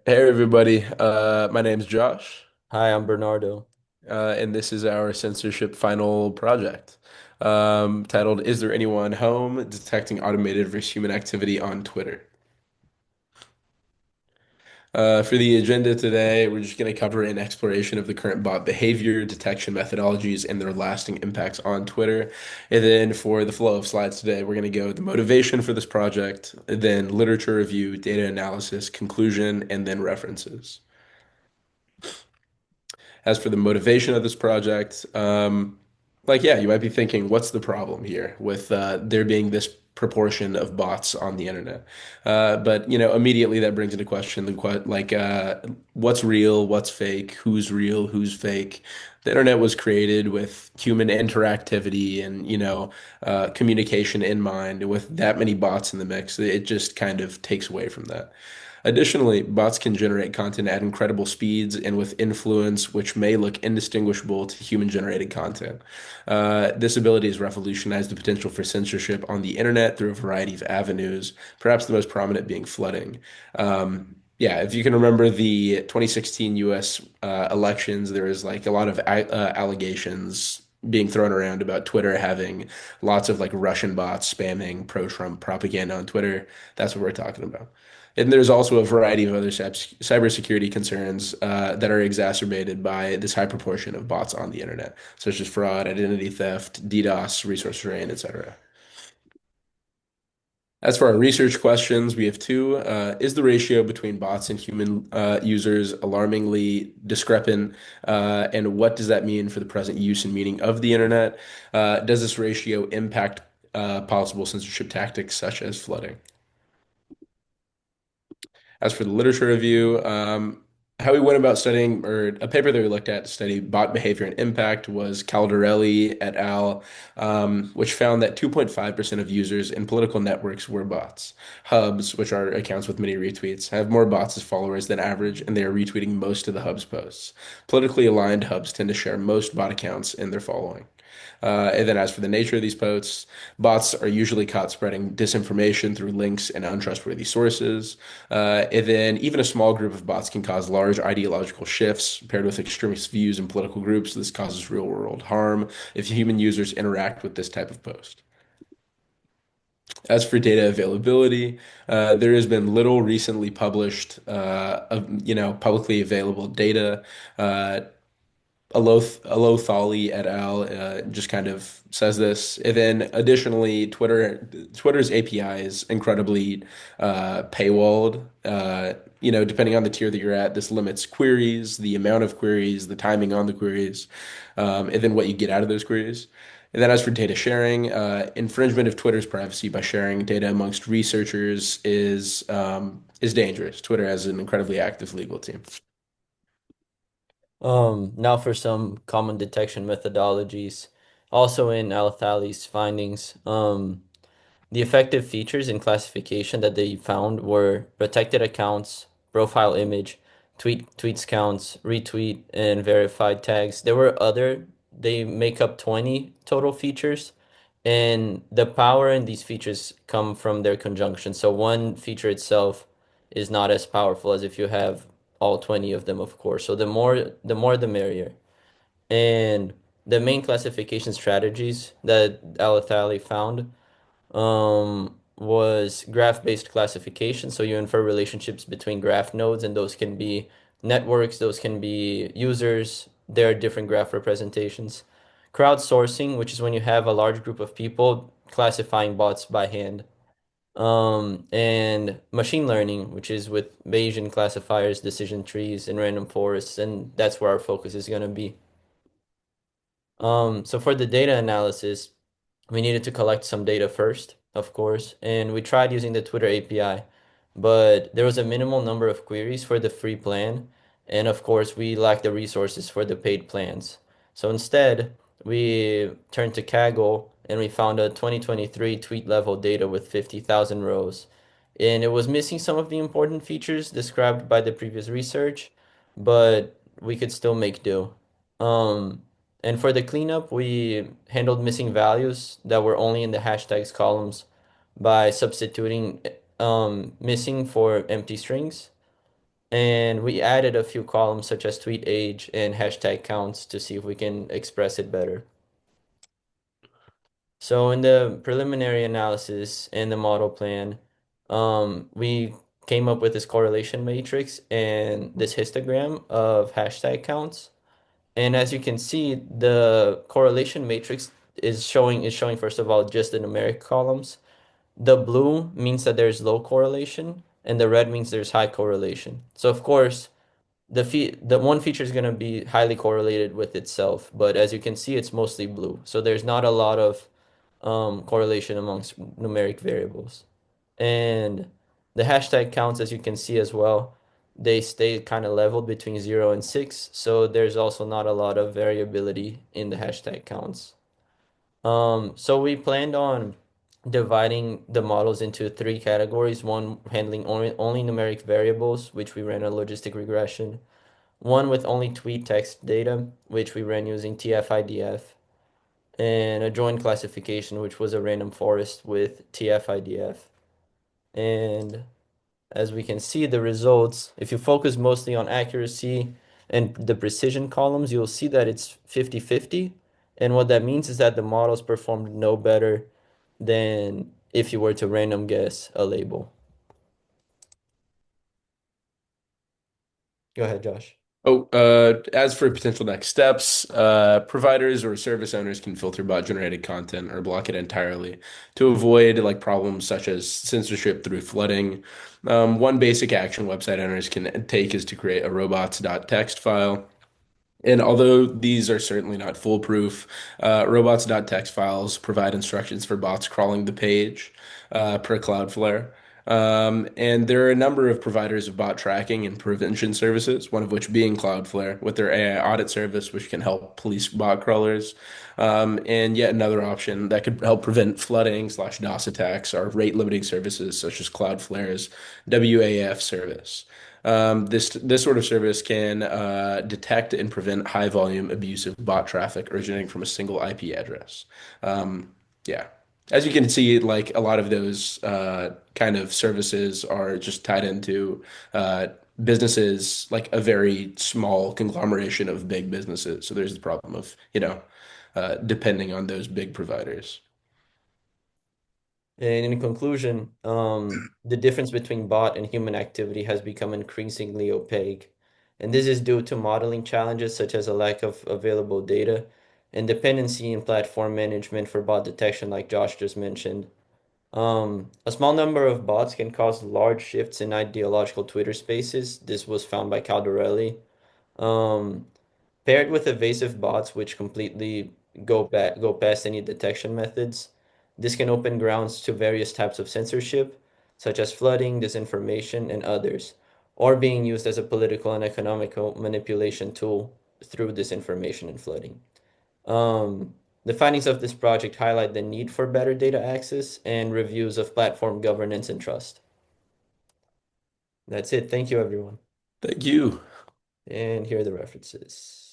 Hey everybody, my name's Josh, Hi, I'm Bernardo. and this is our censorship final project, titled "Is There Anyone Home? Detecting Automated versus Human Activity on Twitter." For the agenda today, we're just going to cover an exploration of the current bot behavior, detection methodologies, and their lasting impacts on Twitter. And then for the flow of slides today, we're going to go the motivation for this project, then literature review, data analysis, conclusion, and then references. As for the motivation of this project, yeah, you might be thinking, what's the problem here with there being this proportion of bots on the internet? But immediately that brings into question what's real, what's fake, who's real, who's fake. The internet was created with human interactivity and communication in mind. With that many bots in the mix, it just kind of takes away from that. Additionally, bots can generate content at incredible speeds and with influence, which may look indistinguishable to human-generated content. This ability has revolutionized the potential for censorship on the internet through a variety of avenues, perhaps the most prominent being flooding. Yeah, if you can remember the 2016 US elections, there was like a lot of allegations being thrown around about Twitter having lots of like Russian bots spamming pro-Trump propaganda on Twitter. That's what we're talking about. And there's also a variety of other cybersecurity concerns that are exacerbated by this high proportion of bots on the internet, such as fraud, identity theft, DDoS, resource drain, etc. As for our research questions, we have two. Is the ratio between bots and human users alarmingly discrepant? And what does that mean for the present use and meaning of the internet? Does this ratio impact possible censorship tactics such as flooding? As for the literature review, how we went about studying, or a paper that we looked at to study bot behavior and impact was Caldarelli et al., which found that 2.5% of users in political networks were bots. Hubs, which are accounts with many retweets, have more bots as followers than average, and they are retweeting most of the Hub's posts. Politically aligned Hubs tend to share most bot accounts in their following. And then as for the nature of these posts, bots are usually caught spreading disinformation through links and untrustworthy sources. And then even a small group of bots can cause large ideological shifts paired with extremist views in political groups. This causes real world harm if human users interact with this type of post. As for data availability, there has been little recently published, publicly available data. Uh, Alothali et al. Just kind of says this. And then additionally, Twitter's API is incredibly paywalled. Depending on the tier that you're at, this limits queries, the amount of queries, the timing on the queries, and then what you get out of those queries. And then as for data sharing, infringement of Twitter's privacy by sharing data amongst researchers is dangerous. Twitter has an incredibly active legal team. Now for some common detection methodologies. Also in Al-Thali's findings, the effective features in classification that they found were protected accounts, profile image, tweets counts, retweet, and verified tags. There were other, they make up 20 total features, and the power in these features come from their conjunction. So one feature itself is not as powerful as if you have all 20 of them, of course. So the more the merrier. And the main classification strategies that Al-Thali found was graph-based classification. So you infer relationships between graph nodes, and those can be networks, those can be users. There are different graph representations. Crowdsourcing, which is when you have a large group of people classifying bots by hand. And machine learning, which is with Bayesian classifiers, decision trees, and random forests, and that's where our focus is going to be. So for the data analysis, we needed to collect some data first, of course, and we tried using the Twitter API, but there was a minimal number of queries for the free plan, and of course, we lacked the resources for the paid plans. So instead, we turned to Kaggle and we found a 2023 tweet level data with 50,000 rows. And it was missing some of the important features described by the previous research, but we could still make do. Um, and for the cleanup, we handled missing values that were only in the hashtags columns by substituting missing for empty strings. And we added a few columns such as tweet age and hashtag counts to see if we can express it better. So in the preliminary analysis and the model plan, we came up with this correlation matrix and this histogram of hashtag counts. And as you can see, the correlation matrix is showing first of all just the numeric columns. The blue means that there's low correlation, and the red means there's high correlation. So of course, the one feature is going to be highly correlated with itself, but as you can see, it's mostly blue. So there's not a lot of correlation amongst numeric variables. And the hashtag counts, as you can see as well, they stay kind of leveled between 0 and 6. So there's also not a lot of variability in the hashtag counts. So we planned on dividing the models into three categories, one handling only numeric variables, which we ran a logistic regression, one with only tweet text data, which we ran using TF-IDF, and a joint classification, which was a random forest with TF-IDF. And as we can see, the results, if you focus mostly on accuracy and the precision columns, you'll see that it's 50-50. And what that means is that the models performed no better than if you were to random guess a label. Go ahead, Josh. Oh, as for potential next steps, providers or service owners can filter bot-generated content or block it entirely to avoid like problems such as censorship through flooding. One basic action website owners can take is to create a robots.txt file. And although these are certainly not foolproof, robots.txt files provide instructions for bots crawling the page per Cloudflare. And there are a number of providers of bot tracking and prevention services, one of which being Cloudflare, with their AI audit service, which can help police bot crawlers. And yet another option that could help prevent flooding slash DOS attacks are rate limiting services such as Cloudflare's WAF service. This sort of service can detect and prevent high volume abusive bot traffic originating from a single IP address. Yeah. As you can see, like a lot of those kind of services are just tied into businesses, like a very small conglomeration of big businesses. So there's the problem of, depending on those big providers. And in conclusion, the difference between bot and human activity has become increasingly opaque. And this is due to modeling challenges such as a lack of available data and dependency in platform management for bot detection, like Josh just mentioned. A small number of bots can cause large shifts in ideological Twitter spaces. This was found by Caldarelli. Um, Paired with evasive bots which completely go past any detection methods, this can open grounds to various types of censorship, such as flooding, disinformation, and others, or being used as a political and economical manipulation tool through disinformation and flooding. Um, the findings of this project highlight the need for better data access and reviews of platform governance and trust. That's it. Thank you, everyone. Thank you. And here are the references.